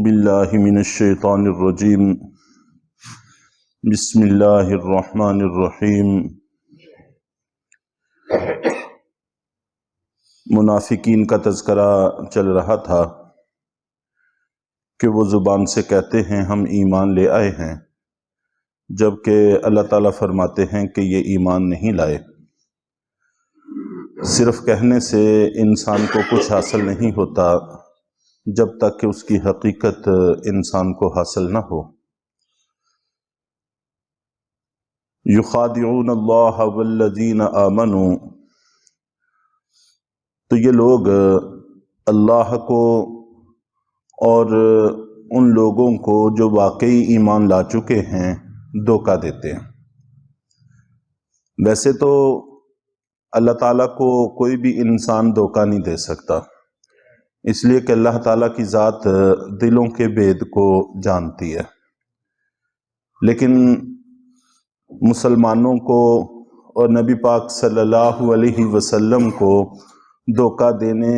باللہ من الشیطان الرجیم بسم اللہ الرحمن الرحیم۔ منافقین کا تذکرہ چل رہا تھا کہ وہ زبان سے کہتے ہیں ہم ایمان لے آئے ہیں، جبکہ اللہ تعالیٰ فرماتے ہیں کہ یہ ایمان نہیں لائے۔ صرف کہنے سے انسان کو کچھ حاصل نہیں ہوتا جب تک کہ اس کی حقیقت انسان کو حاصل نہ ہو۔ یخادعون اللہ والذین آمنوا، تو یہ لوگ اللہ کو اور ان لوگوں کو جو واقعی ایمان لا چکے ہیں دھوکہ دیتے ہیں۔ ویسے تو اللہ تعالیٰ کو کوئی بھی انسان دھوکہ نہیں دے سکتا، اس لیے کہ اللہ تعالیٰ کی ذات دلوں کے بید کو جانتی ہے، لیکن مسلمانوں کو اور نبی پاک صلی اللہ علیہ وسلم کو دھوکہ دینے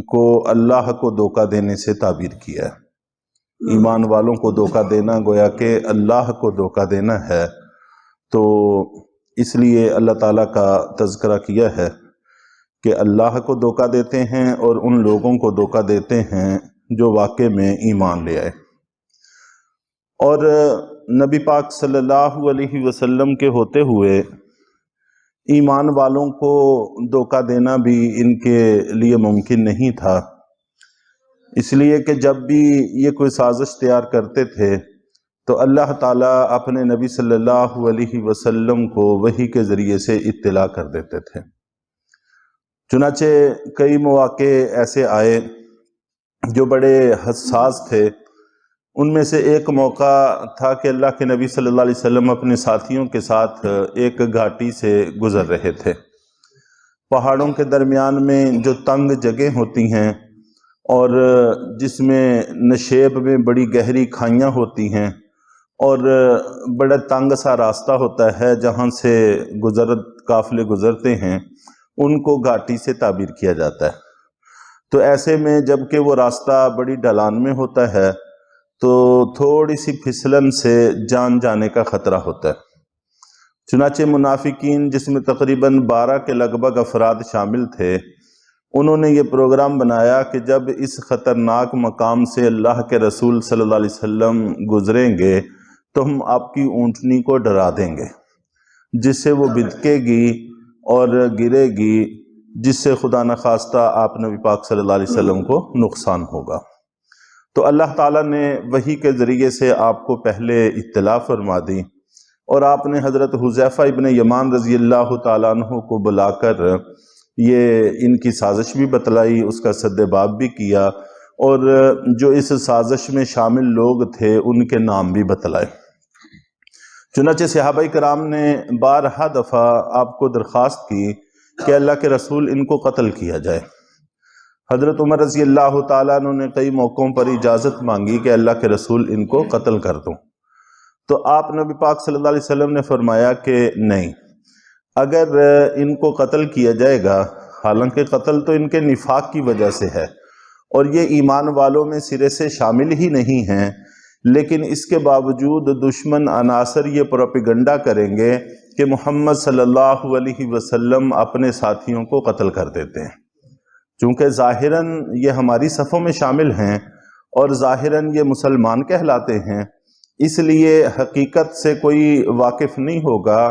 کو اللہ کو دھوکہ دینے سے تعبیر کیا ہے۔ ایمان والوں کو دھوکہ دینا گویا کہ اللہ کو دھوکہ دینا ہے، تو اس لیے اللہ تعالیٰ کا تذکرہ کیا ہے کہ اللہ کو دھوکہ دیتے ہیں اور ان لوگوں کو دھوکہ دیتے ہیں جو واقع میں ایمان لے آئے۔ اور نبی پاک صلی اللہ علیہ وسلم کے ہوتے ہوئے ایمان والوں کو دھوکہ دینا بھی ان کے لیے ممکن نہیں تھا، اس لیے کہ جب بھی یہ کوئی سازش تیار کرتے تھے تو اللہ تعالیٰ اپنے نبی صلی اللہ علیہ وسلم کو وحی کے ذریعے سے اطلاع کر دیتے تھے۔ چنانچہ کئی مواقع ایسے آئے جو بڑے حساس تھے۔ ان میں سے ایک موقع تھا کہ اللہ کے نبی صلی اللہ علیہ وسلم اپنے ساتھیوں کے ساتھ ایک گھاٹی سے گزر رہے تھے۔ پہاڑوں کے درمیان میں جو تنگ جگہیں ہوتی ہیں اور جس میں نشیب میں بڑی گہری کھائیاں ہوتی ہیں اور بڑا تنگ سا راستہ ہوتا ہے جہاں سے قافلے گزرتے ہیں، ان کو گھاٹی سے تعبیر کیا جاتا ہے۔ تو ایسے میں جب کہ وہ راستہ بڑی ڈھلان میں ہوتا ہے تو تھوڑی سی پھسلن سے جان جانے کا خطرہ ہوتا ہے۔ چنانچہ منافقین، جس میں تقریباً 12 کے لگ بھگ افراد شامل تھے، انہوں نے یہ پروگرام بنایا کہ جب اس خطرناک مقام سے اللہ کے رسول صلی اللہ علیہ وسلم گزریں گے تو ہم آپ کی اونٹنی کو ڈرا دیں گے، جس سے وہ بدکے گی اور گرے گی، جس سے خدا نخواستہ آپ نبی پاک صلی اللہ علیہ وسلم کو نقصان ہوگا۔ تو اللہ تعالیٰ نے وحی کے ذریعے سے آپ کو پہلے اطلاع فرما دی، اور آپ نے حضرت حذیفہ ابن یمان رضی اللہ تعالیٰ عنہ کو بلا کر یہ ان کی سازش بھی بتلائی، اس کا سد باب بھی کیا، اور جو اس سازش میں شامل لوگ تھے ان کے نام بھی بتلائے۔ چنانچہ صحابہ کرام نے بارہا دفعہ آپ کو درخواست کی کہ اللہ کے رسول ان کو قتل کیا جائے۔ حضرت عمر رضی اللہ تعالیٰ عنہ نے کئی موقعوں پر اجازت مانگی کہ اللہ کے رسول ان کو قتل کر دوں، تو آپ نبی پاک صلی اللہ علیہ وسلم نے فرمایا کہ نہیں، اگر ان کو قتل کیا جائے گا، حالانکہ قتل تو ان کے نفاق کی وجہ سے ہے اور یہ ایمان والوں میں سرے سے شامل ہی نہیں ہیں، لیکن اس کے باوجود دشمن عناصر یہ پروپیگنڈا کریں گے کہ محمد صلی اللہ علیہ وسلم اپنے ساتھیوں کو قتل کر دیتے ہیں۔ چونکہ ظاہراً یہ ہماری صفوں میں شامل ہیں اور ظاہراً یہ مسلمان کہلاتے ہیں، اس لیے حقیقت سے کوئی واقف نہیں ہوگا،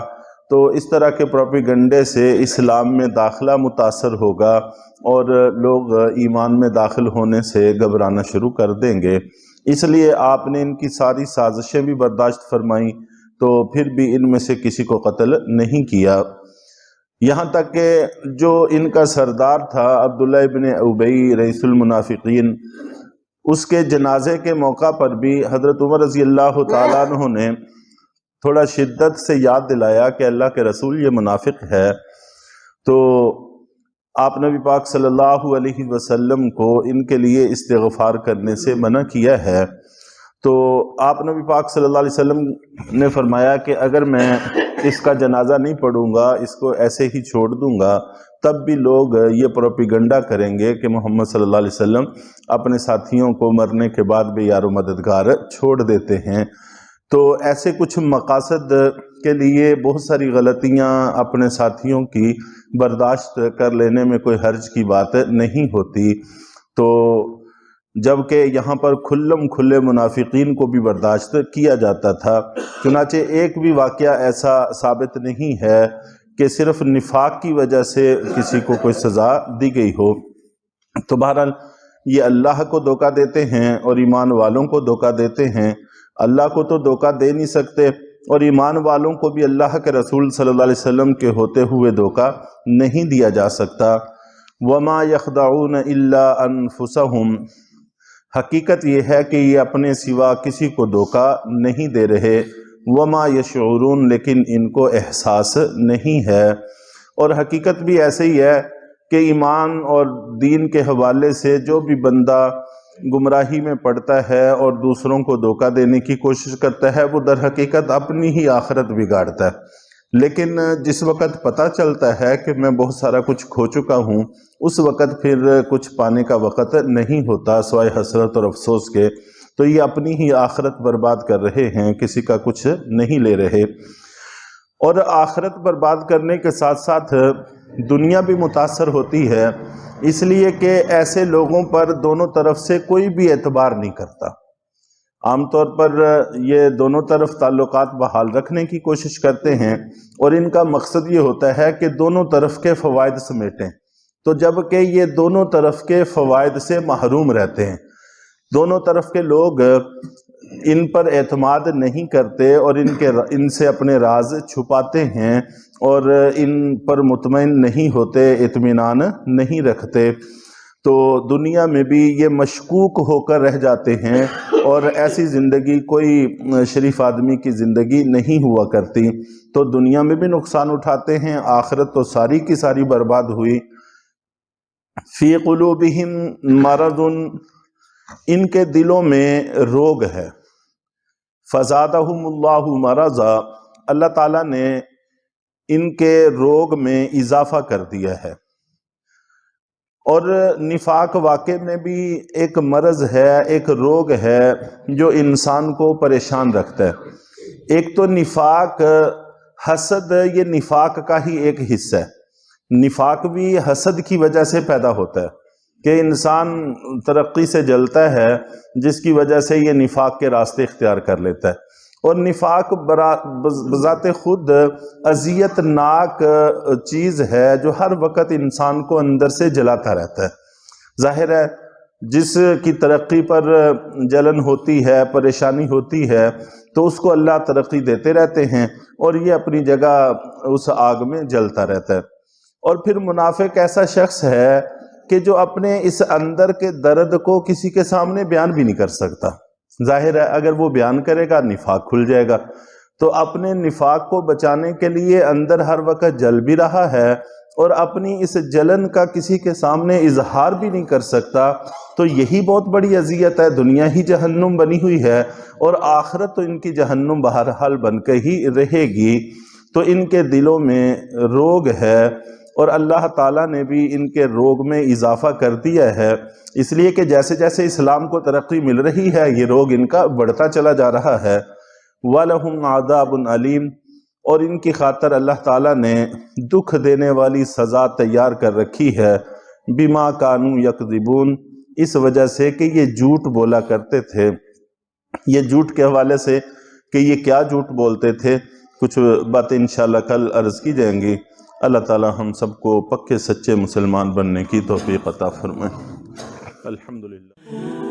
تو اس طرح کے پروپیگنڈے سے اسلام میں داخلہ متاثر ہوگا اور لوگ ایمان میں داخل ہونے سے گھبرانا شروع کر دیں گے۔ اس لیے آپ نے ان کی ساری سازشیں بھی برداشت فرمائیں، تو پھر بھی ان میں سے کسی کو قتل نہیں کیا، یہاں تک کہ جو ان کا سردار تھا عبداللہ ابن ابی رئیس المنافقین، اس کے جنازے کے موقع پر بھی حضرت عمر رضی اللہ تعالیٰ عنہ نے تھوڑا شدت سے یاد دلایا کہ اللہ کے رسول یہ منافق ہے، تو آپ نبی پاک صلی اللہ علیہ وسلم کو ان کے لیے استغفار کرنے سے منع کیا ہے۔ تو آپ نبی پاک صلی اللہ علیہ وسلم نے فرمایا کہ اگر میں اس کا جنازہ نہیں پڑھوں گا، اس کو ایسے ہی چھوڑ دوں گا، تب بھی لوگ یہ پروپیگنڈا کریں گے کہ محمد صلی اللہ علیہ وسلم اپنے ساتھیوں کو مرنے کے بعد بھی یار و مددگار چھوڑ دیتے ہیں۔ تو ایسے کچھ مقاصد کے لیے بہت ساری غلطیاں اپنے ساتھیوں کی برداشت کر لینے میں کوئی حرج کی بات نہیں ہوتی، تو جبکہ یہاں پر کھلم کھلے منافقین کو بھی برداشت کیا جاتا تھا۔ چنانچہ ایک بھی واقعہ ایسا ثابت نہیں ہے کہ صرف نفاق کی وجہ سے کسی کو کوئی سزا دی گئی ہو۔ تو بہرحال یہ اللہ کو دھوکہ دیتے ہیں اور ایمان والوں کو دھوکہ دیتے ہیں۔ اللہ کو تو دھوکہ دے نہیں سکتے، اور ایمان والوں کو بھی اللہ کے رسول صلی اللہ علیہ وسلم کے ہوتے ہوئے دھوکہ نہیں دیا جا سکتا۔ وَمَا يَخْدَعُونَ إِلَّا أَنفُسَهُمْ، حقیقت یہ ہے کہ یہ اپنے سوا کسی کو دھوکہ نہیں دے رہے۔ وَمَا يَشْعُرُونَ، لیکن ان کو احساس نہیں ہے۔ اور حقیقت بھی ایسے ہی ہے کہ ایمان اور دین کے حوالے سے جو بھی بندہ گمراہی میں پڑتا ہے اور دوسروں کو دھوکہ دینے کی کوشش کرتا ہے، وہ در حقیقت اپنی ہی آخرت بگاڑتا ہے۔ لیکن جس وقت پتہ چلتا ہے کہ میں بہت سارا کچھ کھو چکا ہوں، اس وقت پھر کچھ پانے کا وقت نہیں ہوتا سوائے حسرت اور افسوس کے۔ تو یہ اپنی ہی آخرت برباد کر رہے ہیں، کسی کا کچھ نہیں لے رہے۔ اور آخرت برباد کرنے کے ساتھ ساتھ دنیا بھی متاثر ہوتی ہے، اس لیے کہ ایسے لوگوں پر دونوں طرف سے کوئی بھی اعتبار نہیں کرتا۔ عام طور پر یہ دونوں طرف تعلقات بحال رکھنے کی کوشش کرتے ہیں، اور ان کا مقصد یہ ہوتا ہے کہ دونوں طرف کے فوائد سمیٹیں۔ تو جب کہ یہ دونوں طرف کے فوائد سے محروم رہتے ہیں، دونوں طرف کے لوگ ان پر اعتماد نہیں کرتے اور ان سے اپنے راز چھپاتے ہیں، اور ان پر مطمئن نہیں ہوتے، اطمینان نہیں رکھتے، تو دنیا میں بھی یہ مشکوک ہو کر رہ جاتے ہیں، اور ایسی زندگی کوئی شریف آدمی کی زندگی نہیں ہوا کرتی۔ تو دنیا میں بھی نقصان اٹھاتے ہیں، آخرت تو ساری کی ساری برباد ہوئی۔ فی قلوبہم مرض، ان کے دلوں میں روگ ہے۔ فزادہم اللہ مرضا، اللہ تعالیٰ نے ان کے روگ میں اضافہ کر دیا ہے۔ اور نفاق واقع میں بھی ایک مرض ہے، ایک روگ ہے جو انسان کو پریشان رکھتا ہے۔ ایک تو نفاق حسد، یہ نفاق کا ہی ایک حصہ ہے۔ نفاق بھی حسد کی وجہ سے پیدا ہوتا ہے کہ انسان ترقی سے جلتا ہے، جس کی وجہ سے یہ نفاق کے راستے اختیار کر لیتا ہے۔ اور نفاق بذات خود اذیت ناک چیز ہے جو ہر وقت انسان کو اندر سے جلاتا رہتا ہے۔ ظاہر ہے جس کی ترقی پر جلن ہوتی ہے، پریشانی ہوتی ہے، تو اس کو اللہ ترقی دیتے رہتے ہیں، اور یہ اپنی جگہ اس آگ میں جلتا رہتا ہے۔ اور پھر منافق ایسا شخص ہے کہ جو اپنے اس اندر کے درد کو کسی کے سامنے بیان بھی نہیں کر سکتا۔ ظاہر ہے اگر وہ بیان کرے گا نفاق کھل جائے گا، تو اپنے نفاق کو بچانے کے لیے اندر ہر وقت جل بھی رہا ہے، اور اپنی اس جلن کا کسی کے سامنے اظہار بھی نہیں کر سکتا۔ تو یہی بہت بڑی اذیت ہے، دنیا ہی جہنم بنی ہوئی ہے، اور آخرت تو ان کی جہنم بہرحال بن کے ہی رہے گی۔ تو ان کے دلوں میں روگ ہے، اور اللہ تعالیٰ نے بھی ان کے روگ میں اضافہ کر دیا ہے، اس لیے کہ جیسے جیسے اسلام کو ترقی مل رہی ہے، یہ روگ ان کا بڑھتا چلا جا رہا ہے۔ وَلَهُمْ عَذَابٌ عَلِيمٌ، اور ان کی خاطر اللہ تعالیٰ نے دکھ دینے والی سزا تیار کر رکھی ہے۔ بِمَا كَانُوا يَكْذِبُونَ، اس وجہ سے کہ یہ جھوٹ بولا کرتے تھے۔ یہ جھوٹ کے حوالے سے کہ یہ کیا جھوٹ بولتے تھے، کچھ باتیں انشاءاللہ کل عرض کی جائیں گی۔ اللہ تعالیٰ ہم سب کو پکے سچے مسلمان بننے کی توفیق عطا فرمائے۔ الحمدللہ۔